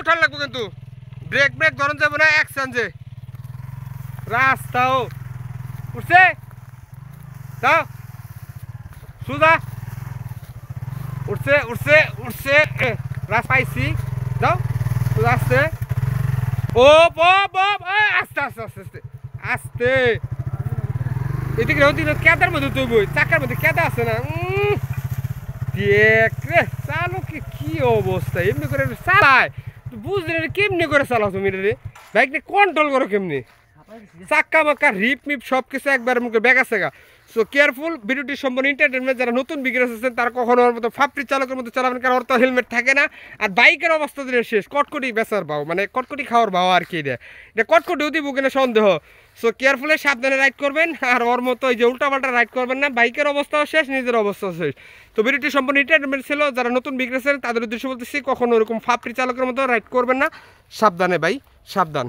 উঠান লাগবো কিন্তু ব্রেক ব্রেক ধরন যাবো না একসঙ্গে রাস্তাও উঠছে যাও সুদা উঠছে উঠছে উঠছে রাস পাইছি যাও সুদা আসছে ও আস্তে আস্তে আস্তে আস্তে আস্তে এদিকে ওদিকে কেদার মধ্যে তুই বই চাকার মধ্যে কেদা আছে না দেখ রে চালকে কি অবস্থা এমনি করে চালায় বুঝলি রে কেমনি করে চালাও তুমি রে বাইক কন্ট্রোল করো কেমনি চাক্কা মাক্কা রিপ মিপ সব কিছু একবার মুখে ব্যাগ আছে গা সো কেয়ারফুল ভিডিওটি সম্পূর্ণ এন্টারটেনমেন্ট যারা নতুন বিগিনার্স আছেন তারা কখনো ওর মতো ফাপড়ি চালকের মতো চালাবেন কারণ ওর তো হেলমেট থাকে না আর বাইকের অবস্থা দিলে শেষ কটকটি বেচার ভাও মানে কটকটি খাওয়ার ভাও আর কি এটা কটকটিও দিব কিনা সন্দেহ সো কেয়ারফুলি সাবধানে রাইড করবেন আর ওর মতো এই যে উল্টাপাল্টা রাইড করবেন না বাইকের অবস্থাও শেষ নিজের অবস্থাও শেষ তো ভিডিওটি সম্পূর্ণ এন্টারটেনমেন্ট ছিল যারা নতুন বিগিনার্স আছেন তাদের উদ্দেশ্যে বলতেছি কখনো ওরকম ফাপড়ি চালকের মতো রাইড করবেন না সাবধানে ভাই সাবধান